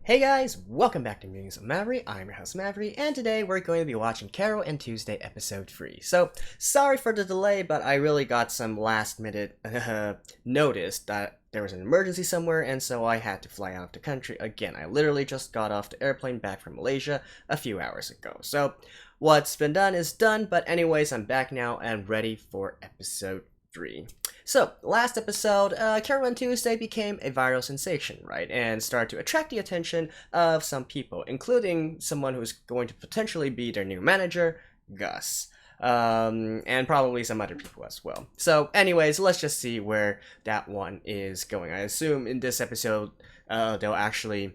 Hey guys, welcome back to Musings&Review. I'm your host Maverick, and today we're going to be watching Carole and Tuesday episode 3. So, sorry for the delay, but I really got some last minute notice that there was an emergency somewhere, and so I had to fly out of the country again. I literally just got off the airplane back from Malaysia a few hours ago. So, what's been done is done, but anyways, I'm back now and ready for episode 3. So, last episode, Carole and Tuesday became a viral sensation, right? And started to attract the attention of some people, including someone who's going to potentially be their new manager, Gus. And probably some other people as well. So, anyways, let's just see where that one is going. I assume in this episode, they'll actually...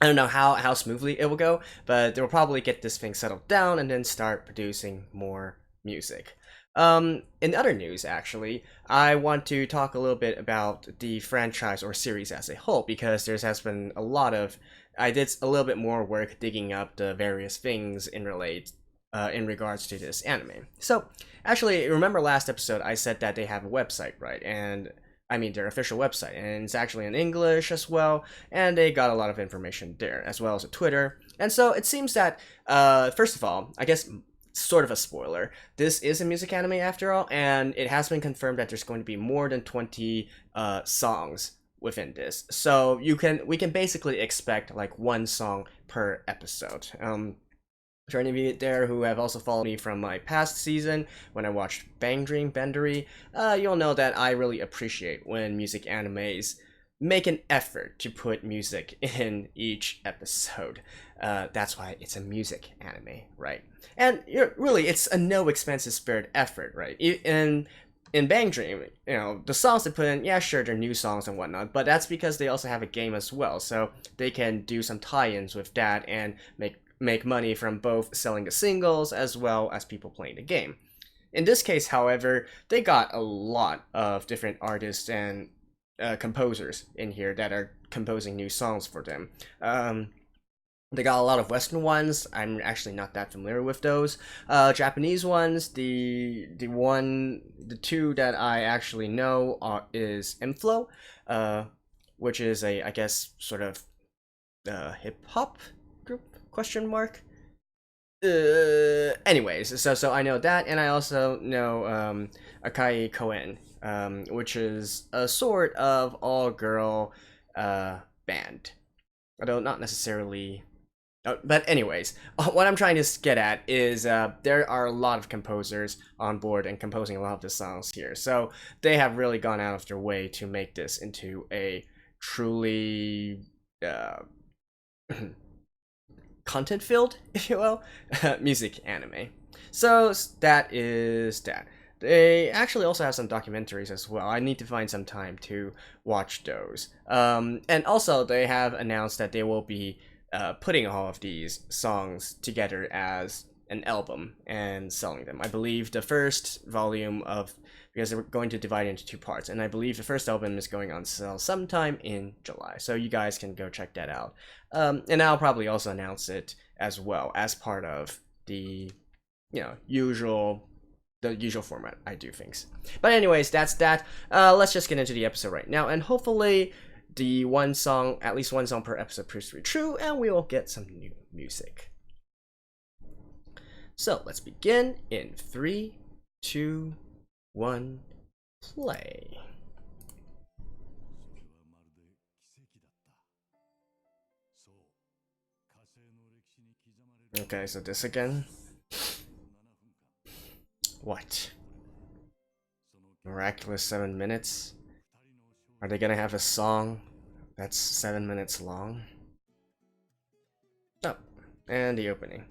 I don't know how smoothly it will go, but they'll probably get this thing settled down and then start producing more music. In other news, actually, I want to talk a little bit about the franchise or series as a whole, because there has been a lot of... I did a little bit more work digging up the various things in regards to this anime. So, actually, remember last episode I said that they have a website, right? And I mean their official website, and it's actually in English as well, and they got a lot of information there, as well as a Twitter. And so it seems that, first of all, I guess sort of a spoiler, this is a music anime after all, and it has been confirmed that there's going to be more than 20 songs within this. So we can basically expect like one song per episode. For any of you there who have also followed me from my past season, when I watched Bang Dream Bendery, you'll know that I really appreciate when music animes make an effort to put music in each episode. That's why it's a music anime, right? And really, it's a no expenses spared effort, right? In Bang Dream, you know, the songs they put in, yeah, sure, they're new songs and whatnot, but that's because they also have a game as well, so they can do some tie-ins with that and make money from both selling the singles as well as people playing the game. In this case, however, they got a lot of different artists and composers in here that are composing new songs for them. They got a lot of Western ones. I'm actually not that familiar with those. Japanese ones, the two that I actually know is Inflow, which is I guess sort of hip hop group ? Anyways, so I know that, and I also know Akai Koen, which is a sort of all-girl band, although not necessarily. But anyways, what I'm trying to get at is there are a lot of composers on board and composing a lot of the songs here, so they have really gone out of their way to make this into a truly content-filled, if you will, music anime. So that is that. They actually also have some documentaries as well. I need to find some time to watch those. And also, they have announced that they will be putting all of these songs together as an album and selling them. I believe the first volume of... because they're going to divide it into two parts, and I believe the first album is going on sale sometime in July, so you guys can go check that out. And I'll probably also announce it as well as part of the, usual format I do things. But anyways, that's that. Let's just get into the episode right now, and hopefully the at least one song per episode proves to be true, and we will get some new music. So let's begin in 3, 2, 1, play. Okay, so this again. What? Miraculous 7 minutes? Are they gonna have a song that's 7 minutes long? Oh, and the opening.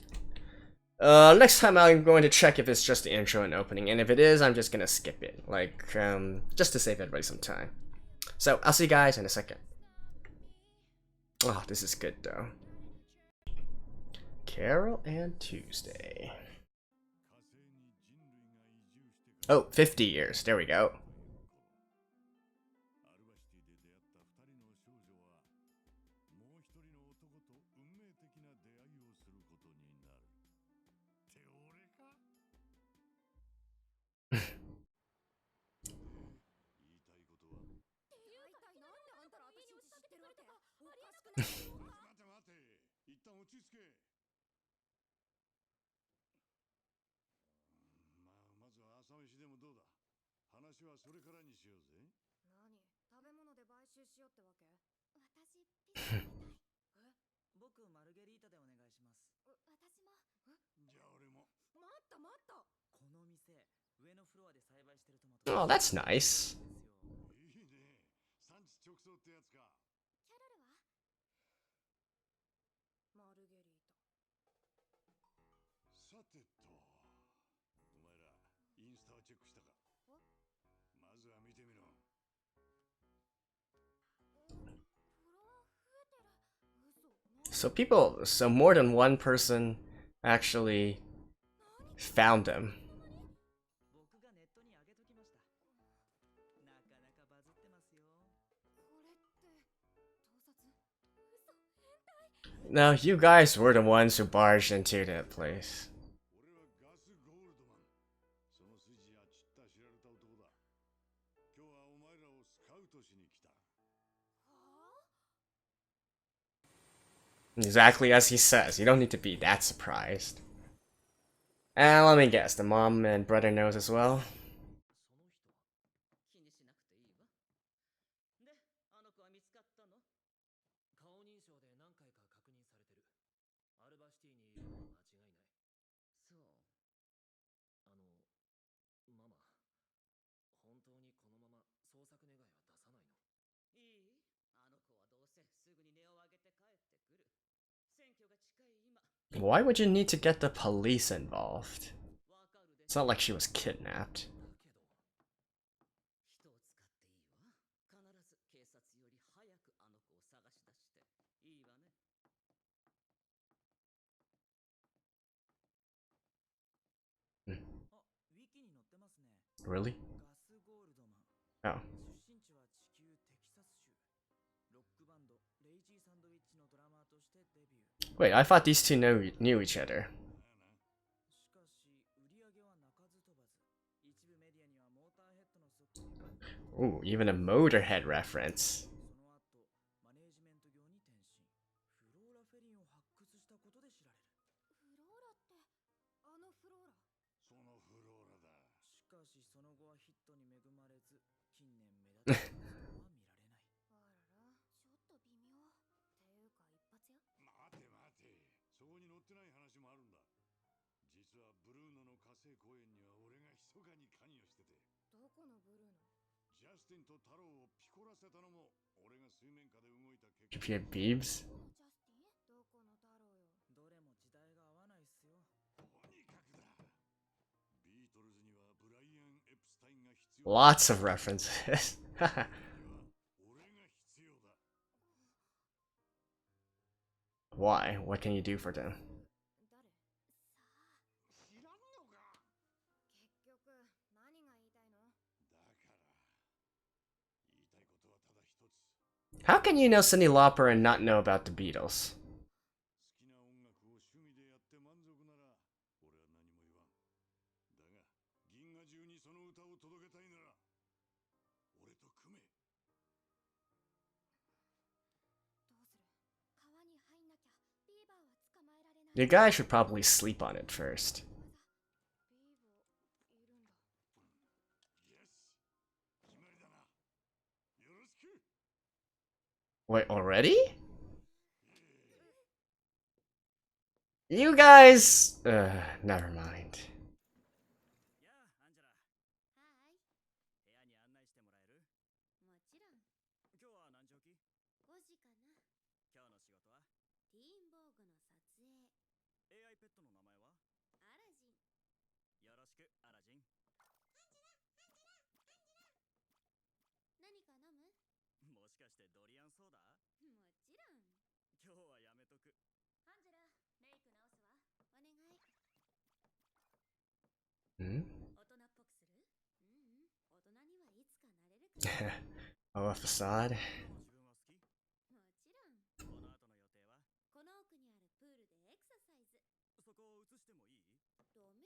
Next time I'm going to check if it's just the intro and opening, and if it is, I'm just gonna skip it, just to save everybody some time. So, I'll see you guys in a second. Oh, this is good though. Carole and Tuesday. Oh, 50 years, there we go. 飯でもどうだ。話はそれからにしようぜ。何、食べ物で買収しようってわけ？私ピザ食べたい。僕マルゲリータでお願いします。私も。じゃあ俺も。待った待った。この店、上のフロアで栽培してるトマト。Oh, that's nice. いいね。産地直送ってやつか。キャロルは？マルゲリータ。さてと、お前らインスタはチェックしたか？まずは見てみろ。So more than one person actually found them. 僕がネットに上げときました。なかなかバズってますよ。これって盗撮？嘘、変態。 No, you guys were the ones who barged into that place. 俺はガス・ゴールドマン。その筋やちった知られた男だ。今日はお前らをスカウトしに来た。Exactly as he says. You don't need to be that surprised. And let me guess, the mom and brother knows as well. その人は気にしなくていいわ。で、あの子は見つかったの？顔認証で何回か確認されてる。アルバシティにいるのは間違いない。そう。ママ、本当にこのまま捜索願いは出さないの？いい？あの子はどうせすぐに音を上げて帰ってくる。選挙が近い今。Why would you need to get the police involved? It's not like she was kidnapped. 人を使っていいわ。必ず警察より早くあの子を探し出していいわね。あ、ウィキに載ってますね。 Really? ガス・ゴールドマン。 Oh. 出身地は地球テキサス州。ロックバンドレイジー・サンドウィッチのドラマーとしてデビュー。 Wait, I thought these two knew each other. しかし売り上げは鳴かず飛ばず。一部メディアにはモーターヘッドの側近が。 Ooh, even a Motorhead reference. その後マネージメント業に転身。フローラ・フェリンを発掘したことで知られる。フローラってあのフローラ？そのフローラだ。しかしその後はヒットに恵まれず、近年目立つ活動は見られない。あらら、ちょっと微妙。っていうか一発屋？待て待て。そこに載ってない話もあるんだ。実はブルーノの火星公演には俺が密かに関与してて。どこのブルーノ？ジャスティンと太郎をピコらせたのも俺が水面下で動いた結果。If you had Beebs. どこのジャスティン？どこの太郎よ。どれも時代が合わないっすよ。とにかくだ。ビートルズにはブライアン・エプスタインが必要。Lots of references. 俺が必要だ。Why? What can you do for them? 誰？さあ。知らんのか。結局何が言いたいの？だから言いたいことはただ一つ。 How can you know Cyndi Lauper and not know about the Beatles? 好きな音楽を趣味でやって満足なら俺は何も言わん。だが銀河中にその歌を届けたいなら俺と組め。どうする？川に入んなきゃビーバーは捕まえられない。 You guys should probably sleep on it first. ビーバーいるんだ。イエス。決まりだな。よろしく。 Wait, already? You guys... never mind. やあ、アンジェラ。はい。部屋に案内してもらえる？もちろん。今日は何時起き？ 5時かな。今日の仕事は？ティーンボーグの撮影。 AI ペットの名前は？アラジン。よろしく、アラジン。何か飲む？もしかしてドリアンソーダ？もちろん。今日はやめとく。アンジェラ、メイク直すわ。お願い。 Hmm? 大人っぽくする？大人にはいつかなれるから。Oh, a facade? 自分は好き？もちろん。この後の予定は？この奥にあるプールでエクササイズ。そこを映してもいい？ダメよ。じゃあね。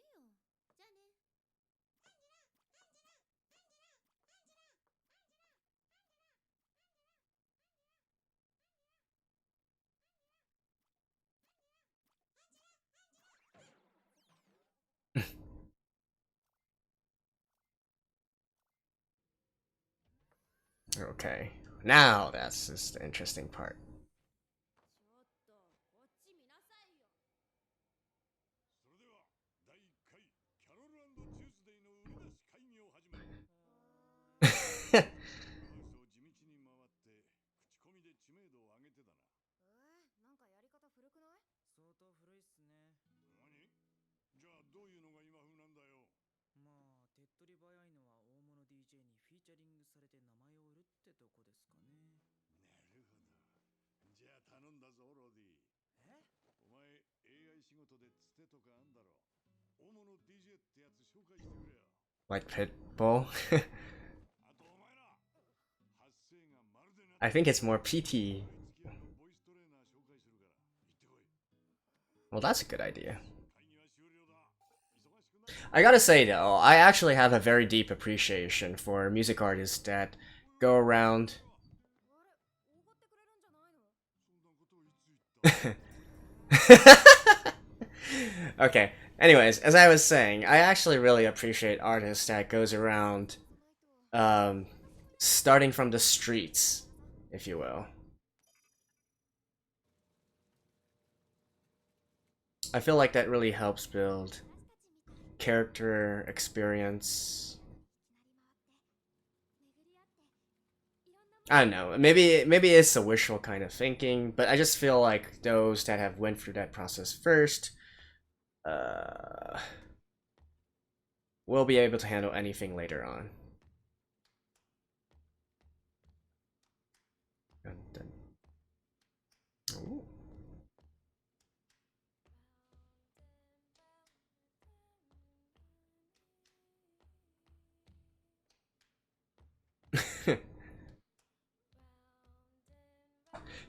Okay, now that's just the interesting part. ちょっとこっち見なさいよ。それでは第1回キャロル&チューズデイの売り出し会議を始める。ハウスを地道に回って口コミで知名度を上げてだな。なんかやり方古くない？相当古いっすね。何？じゃあどういうのが今風なんだよ。まあ手っ取り早いのは大物 DJ にフィーチャリングされて名前を売るってとこですかね。なるほど。じゃあ頼んだぞロディ。え？お前 AI 仕事でつてとかあんだろ。大物 DJ ってやつ紹介してくれよ。Like Pitbull? あとお前ら発声がまるでな I think it's more PT. 付き合いのボイストレーナー紹介するから行ってこい。 Well, that's a good idea. 会議は終了だ。忙しくない？ I gotta say though, I actually have a very deep appreciation for music artists that go around. あれ、おごってくれるんじゃないの？そんなことをいつ言った？ Okay. Anyways, as I was saying, I actually really appreciate artists that goes around, starting from the streets, if you will. I feel like that really helps build character, experience. I don't know. Maybe it's a wishful kind of thinking, but I just feel like those that have went through that process first, will be able to handle anything later on. Ooh.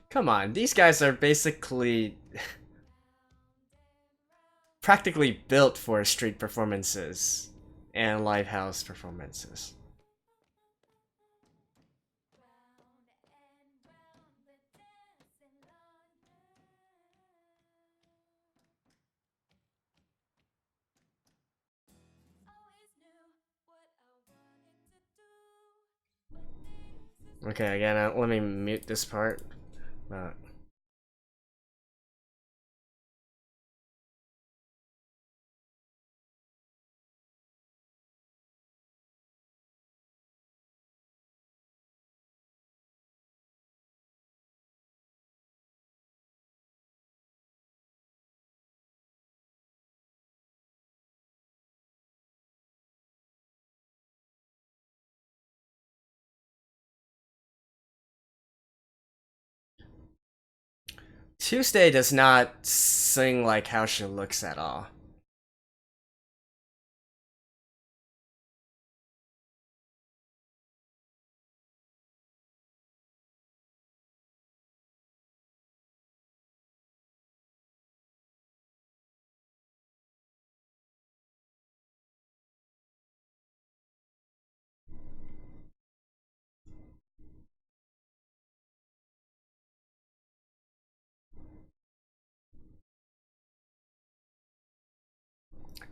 Come on, these guys are basically practically built for street performances and live house performances. Okay, again, let me mute this part. Tuesday does not sing like how she looks at all.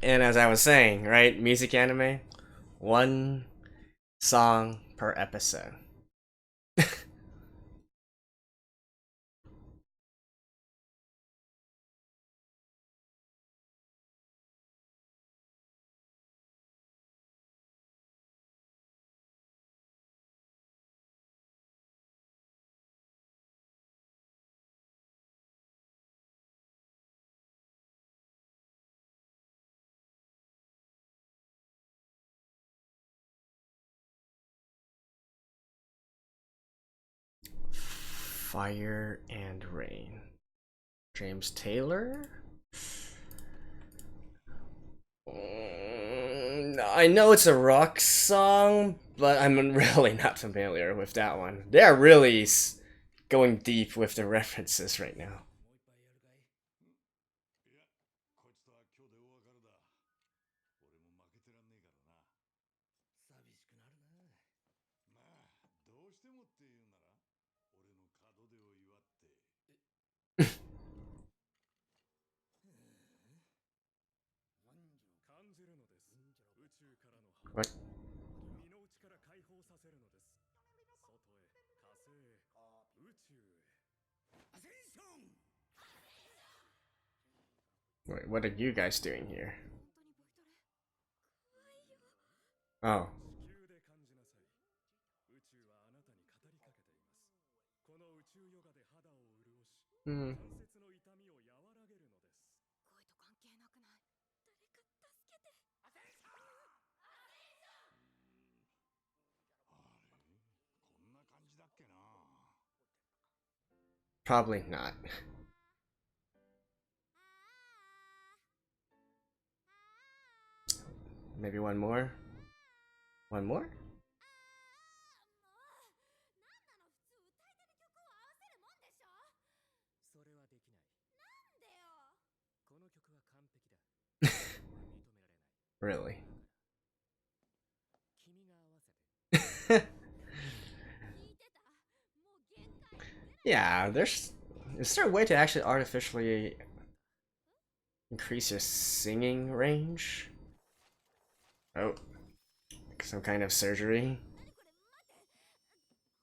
And as I was saying, right, music anime, one song per episode. Fire and Rain. James Taylor? I know it's a rock song, but I'm really not familiar with that one. They are really going deep with the references right now. いや、こいつとは今日でお別れだ。俺も負けてらんねえからな。寂しくなるな。まあ、どうしてもって言うなら、俺の門出を祝って。感じるのです。宇宙からの What? 身の内から解放させるのです。外 Wait, what are you guys doing here? 本当にボイトレ怖いよ Oh. 地球で感じなさい。宇宙はあなたに語りかけています。この宇宙ヨガで肌を潤し、Hmm. 関節の痛みを和らげるのです。声と関係なくない誰か助けてあれ、こんな感じだっけな。 Probably not. Maybe one more? One more? もうなんなの普通歌い手に曲を合わせるもんでしょそれはできない。なんでよこの曲は完璧だ。認められない。 Really? 君が合わせて。聞いてたもう限界 Yeah, is there a way to actually artificially increase your singing range? Oh, like some kind of surgery? 何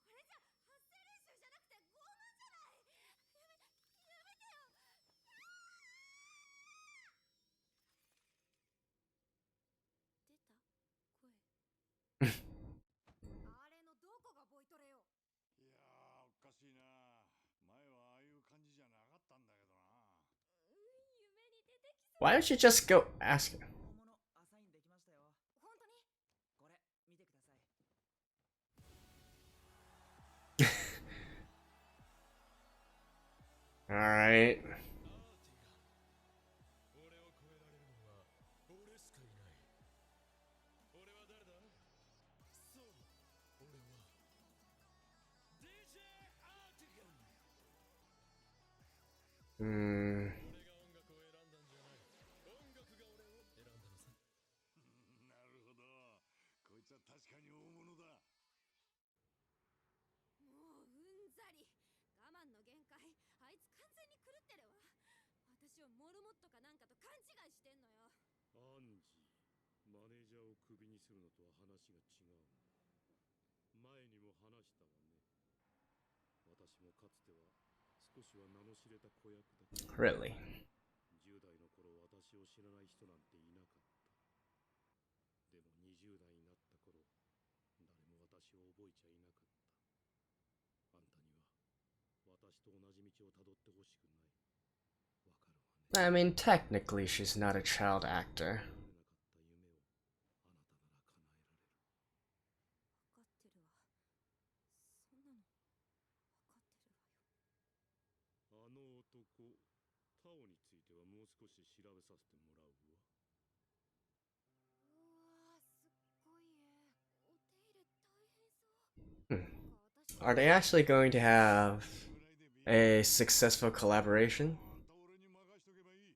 これ待ってこれじゃ発声練習じゃなくて拷問じゃないやめてよ出た声あれのどこがボイトレよいやー、おかしいな。前はああいう感じじゃなかったんだけどな。夢に出てきそう Why don't you just go ask him? 本物アサインできましたよ。本当にこれ見てください。 Alright. 俺を超えられるのは俺しかいない。俺は誰だ？そう、俺は DJ アーティガン。 Hmm. 俺が音楽を選んだんじゃない。音楽が俺を選んだのさ。なるほど。こいつは確かに大物だ。もううんざり我慢の限界あいつ完全に狂ってるわ私をモルモットかなんかと勘違いしてんのよアンジー、マネージャーをクビにするのとは話が違うんだ。前にも話したわね。私もかつては少しは名の知れた子役だった。 Really? 10代の頃私を知らない人なんていなかった。でも20代になった頃、誰も私を覚えちゃいなかった。あんたには私と同じ道をたどってほしくない。わかるわね。 I mean, technically, she's not a child actor. 叶えなかった夢をあなたなら叶えられる。分かってるわそんなの分かってるわよあの男、タオについてはもう少し調べさせてもらうわ。うわーすっごい絵お手入れ大変そう Hmm. なんか私 Are they actually going to have a successful collaboration? あんた俺に任しとけばいい。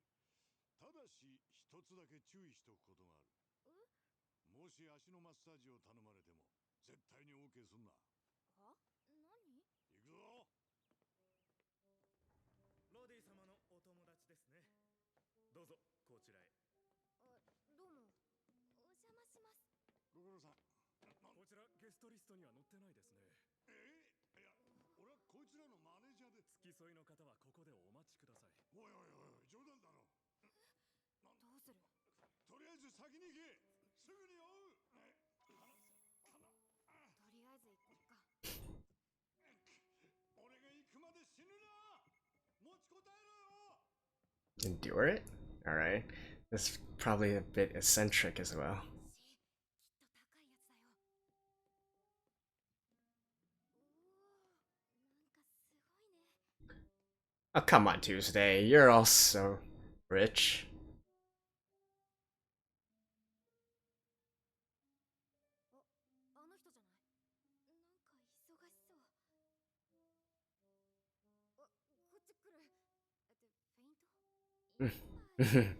ただし一つだけ注意しておくことがある。もし足のマッサージを頼まれても絶対に OK すんな。は何行くぞ。ロディ様のお友達ですね。どうぞこちらへ。あどうもお邪魔しますご苦労さん。こちらゲストリストには載ってないですね。いや、俺はこいつらのマネージャーで。付き添いの方はここでお待ちください。おいおいおい、冗談だろ。どうするとりあえず先に行け。すぐに追う。とりあえず行こっか俺が行くまで死ぬな。持ちこたえろよ。 Endure it? Alright. This is probably a bit eccentric as well. しきっと高いやつだよおおなんかすごいね Oh, come on, Tuesday. You're also rich. あの人じゃないなんか忙しそうこっち来るフェイントうん今いいですよ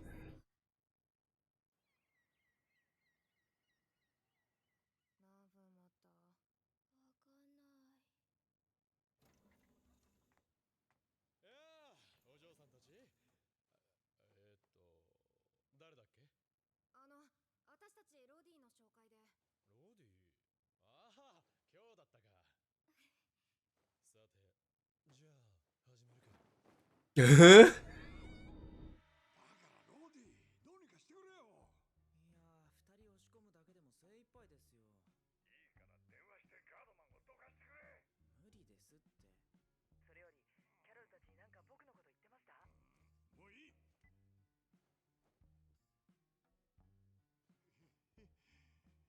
ナブまたわかんないお嬢さんたち。誰だっけ？私たちロディの紹介でロディ。ああ、今日だったか。さて、だからローディ、どうにかしてくれよ。いやー、二人押し込むだけでも精一杯ですよ。いいから電話してガードマンをどかしてくれ。無理ですって。それよりキャロルたちになんか僕のこと言ってました？もういい。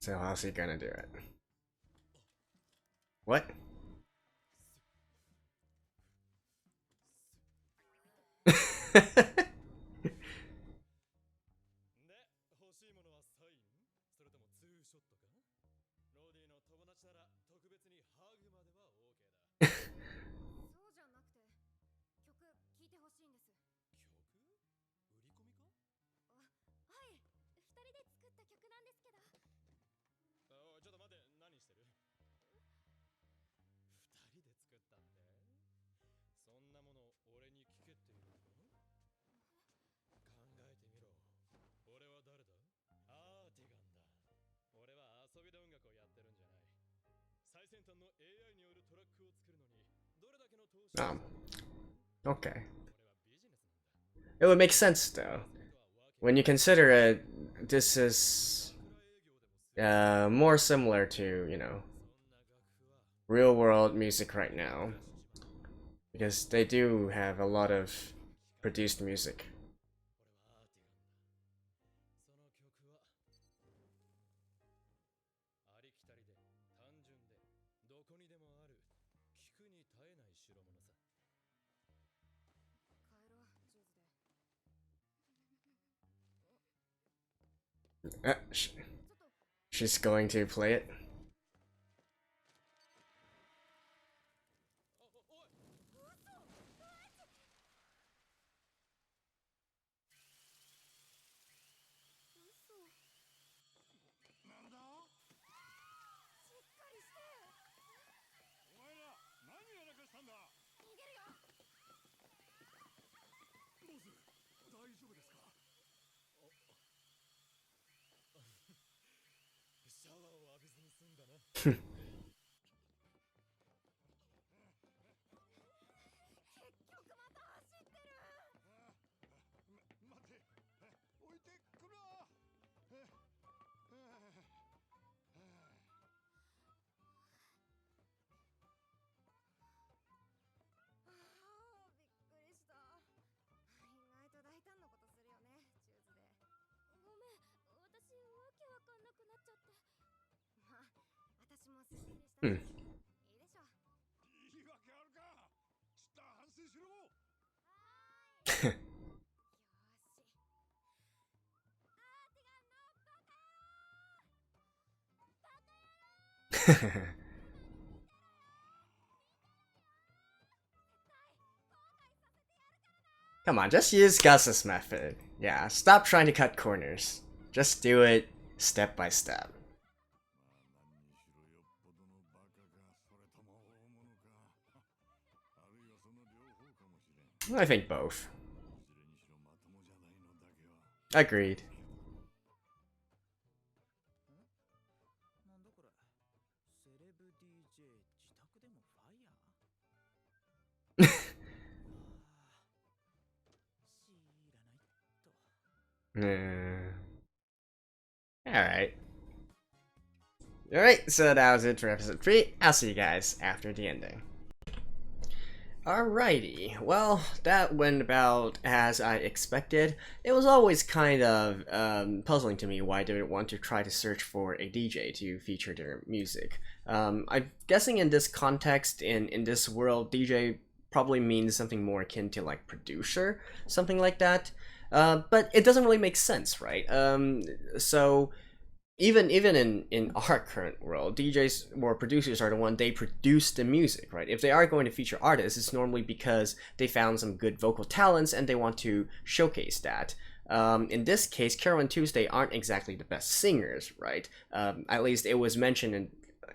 So how's he gonna do it? What? で、欲しいものはサイン？それともツーショットか？ローディの友達なら特別にハグまでは OK だ。そうじゃなくて曲聴いてほしいんです。曲？売り込みか？はい、2人で作った曲なんですけど。おい、ちょっと待って、何してる？二人で作ったって？そんなもの俺に聞けっていうのか？考えてみろ。俺は誰だ？アーティガンだ。俺は遊びで音楽をやってるんじゃない。最先端の AI によるトラックを作るのにどれだけの投資を Okay. 俺はビジネスなんだ。 It would make sense though. When you consider it, this is more similar to, you know, real world music right now. Because they do have a lot of produced music. 俺はアーティガンだ。その曲はありきたりで単純でどこにでもある聞くに耐えない代物さ。帰ろう、チューズデー。ちょっと She's going to play it. なんだ？しっかりして。お前ら何やらかしたんだ？逃げるよ。ボス、大丈夫ですか？シャワーを浴びずに済んだな。結局また走ってる。待て、置いてくな。びっくりした。意外と大胆なことするよね、チューズデー。ごめん、私わけわかんなくなっちゃって。まあ、私もすっきりしたし、いいでしょ。いいわけあるか。ちった反省しろ。よーし。アーティガンのバカ野郎。 Come on, just use Gus's method. Yeah, stop trying to cut corners. Just do it step by step. 何にしろよっぽどのバカか、それとも大物か。あるいはその両方かもしれん。 I think both. いずれにしろまともじゃないのだけは。 Agreed. なんだこれ。セレブ DJ 自宅でもファイヤー？知らないと。Alright. Alright, so that was it for episode 3. I'll see you guys after the ending. Alrighty, well, that went about as I expected. It was always kind of puzzling to me why they would want to try to search for a DJ to feature their music. I'm guessing in this context, in this world, DJ probably means something more akin to like producer, something like that. But it doesn't really make sense, right? So even in our current world, DJs or producers are the one, they produce the music, right? If they are going to feature artists, it's normally because they found some good vocal talents and they want to showcase that. In this case, Carole and Tuesday aren't exactly the best singers, right? At least it was mentioned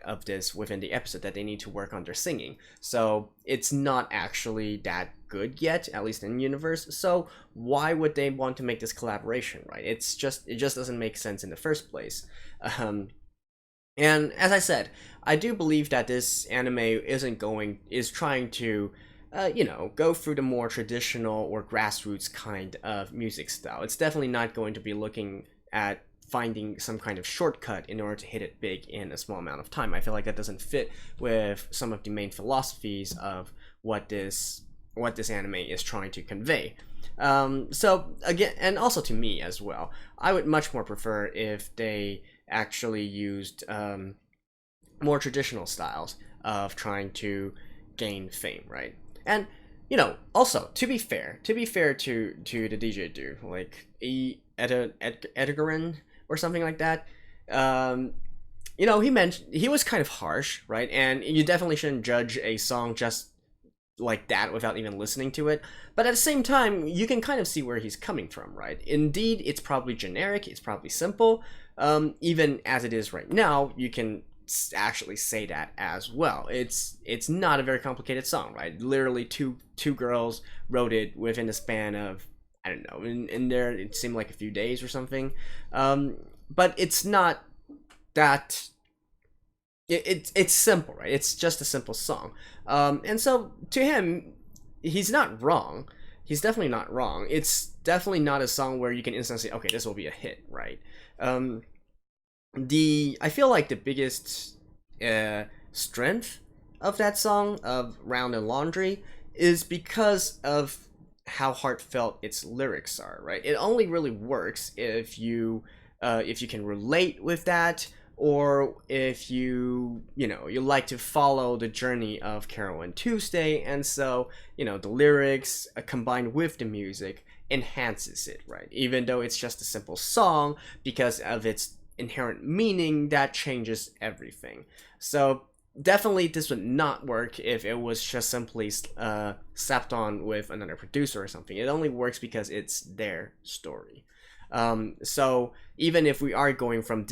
of this within the episode that they need to work on their singing. So it's not actually that good yet, at least in universe. So why would they want to make this collaboration, right? It just doesn't make sense in the first place. And as I said, I do believe that this anime is trying to go through the more traditional or grassroots kind of music style. It's definitely not going to be looking at finding some kind of shortcut in order to hit it big in a small amount of time. I feel like that doesn't fit with some of the main philosophies of what this anime is trying to convey. So again, and also to me as well, I would much more prefer if they actually used more traditional styles of trying to gain fame, right? And also to be fair to the DJ dude, like Edgarin or something like that, he mentioned he was kind of harsh, right? And you definitely shouldn't judge a song just like that without even listening to it. But at the same time, you can kind of see where he's coming from, right? Indeed, it's probably generic, it's probably simple. Even as it is right now, you can actually say that as well. It's not a very complicated song, right? Literally two girls wrote it within the span of, I don't know, in there it seemed like a few days or something. But it's not that it's simple, right? It's just a simple song. And so to him, he's not wrong. He's definitely not wrong. It's definitely not a song where you can instantly say, okay, this will be a hit, right? I feel like the biggest strength of that song, of Round and Laundry, is because of how heartfelt its lyrics are, right? It only really works if you can relate with that, or if you like to follow the journey of Carole and Tuesday, and so the lyrics combined with the music enhances it, right? Even though it's just a simple song, because of its inherent meaning, that changes everything. So definitely this would not work if it was just simply slapped on with another producer or something. It only works because it's their story. So even if we are going from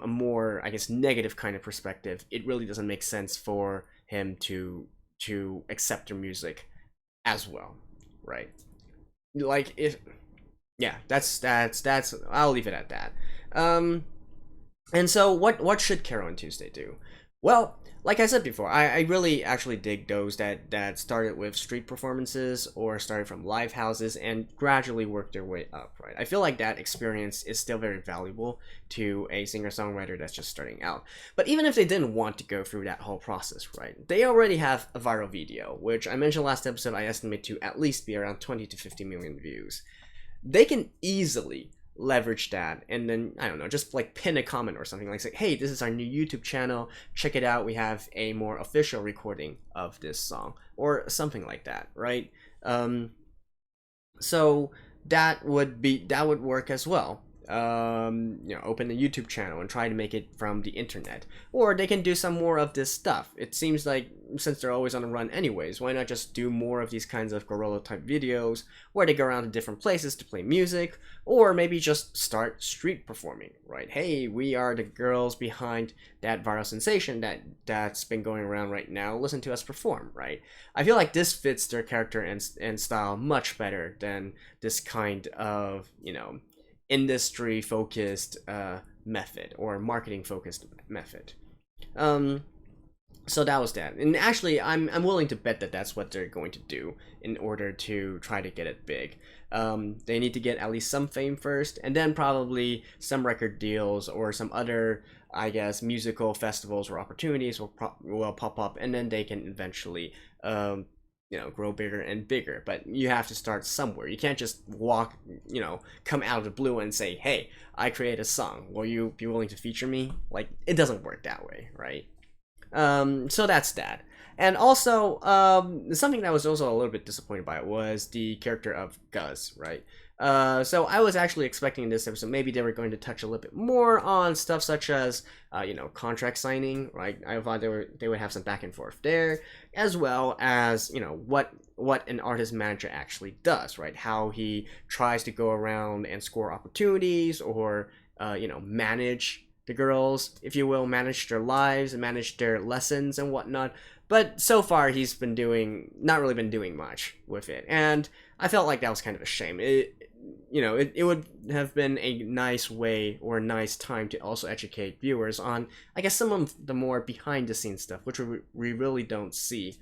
a more, I guess, negative kind of perspective, it really doesn't make sense for him to accept their music as well, right? Like, that's I'll leave it at that. And so what should Carole and Tuesday do? Well, like I said before, I really actually dig those that started with street performances or started from live houses and gradually worked their way up, right? I feel like that experience is still very valuable to a singer-songwriter that's just starting out. But even if they didn't want to go through that whole process, right, they already have a viral video, which I mentioned last episode I estimate to at least be around 20 to 50 million views. They can easily leverage that and then, I don't know, just like pin a comment or something, like say, hey, this is our new YouTube channel, check it out, we have a more official recording of this song, or something like that, right? So that would work as well. Open a YouTube channel and try to make it from the internet, or they can do some more of this stuff. It seems like since they're always on the run anyways, why not just do more of these kinds of guerrilla type videos where they go around to different places to play music, or maybe just start street performing, right? Hey, we are the girls behind that viral sensation that's been going around right now, listen to us perform, right? I feel like this fits their character and style much better than this kind of industry focused method or marketing focused method. So that was that, and actually I'm willing to bet that that's what they're going to do in order to try to get it big. They need to get at least some fame first, and then probably some record deals or some other, I guess, musical festivals or opportunities will pop up, and then they can eventually grow bigger and bigger. But you have to start somewhere. You can't just come out of the blue and say, hey, I create a song, will you be willing to feature me? Like, it doesn't work that way, right? So that's that. And also, something that I was also a little bit disappointed by was the character of Guz, right? So I was actually expecting in this episode maybe they were going to touch a little bit more on stuff such as contract signing, right? I thought they would have some back and forth there, as well as what an artist manager actually does, right? How he tries to go around and score opportunities, or manage the girls, if you will, manage their lives and manage their lessons and whatnot. But so far he's not really been doing much with it, and I felt like that was kind of a shame. It would have been a nice way or a nice time to also educate viewers on, I guess, some of the more behind the scenes stuff, which we really don't see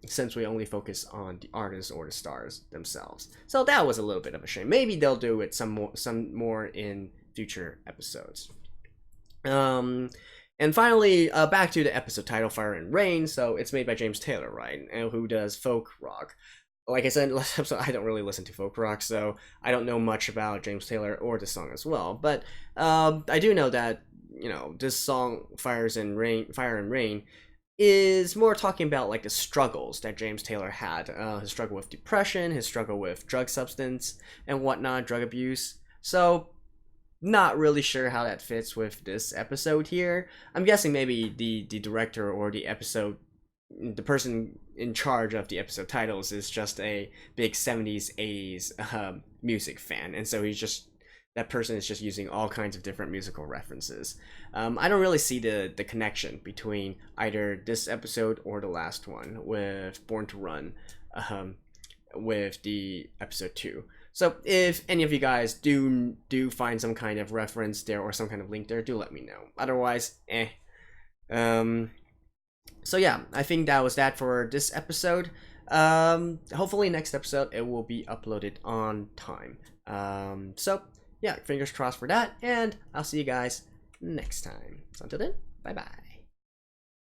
since we only focus on the artists or the stars themselves. So that was a little bit of a shame. Maybe they'll do it some more in future episodes. And finally, back to the episode title, Fire and Rain. So it's made by James Taylor, right? And who does folk rock. Like I said last episode, I don't really listen to folk rock, so I don't know much about James Taylor or the song as well. But I do know that, you know, this song, Fire and Rain, is more talking about like the struggles that James Taylor had. His struggle with depression, his struggle with drug substance and whatnot, drug abuse. So not really sure how that fits with this episode here. I'm guessing maybe the director or the person in charge of the episode titles is just a big 70s 80s music fan, and so that person is just using all kinds of different musical references. I don't really see the connection between either this episode or the last one with Born to Run with the episode 2. So if any of you guys do find some kind of reference there or some kind of link there, do let me know. Otherwise, so yeah, I think that was that for this episode. Hopefully next episode it will be uploaded on time. So yeah, fingers crossed for that, and I'll see you guys next time. So until then, bye bye.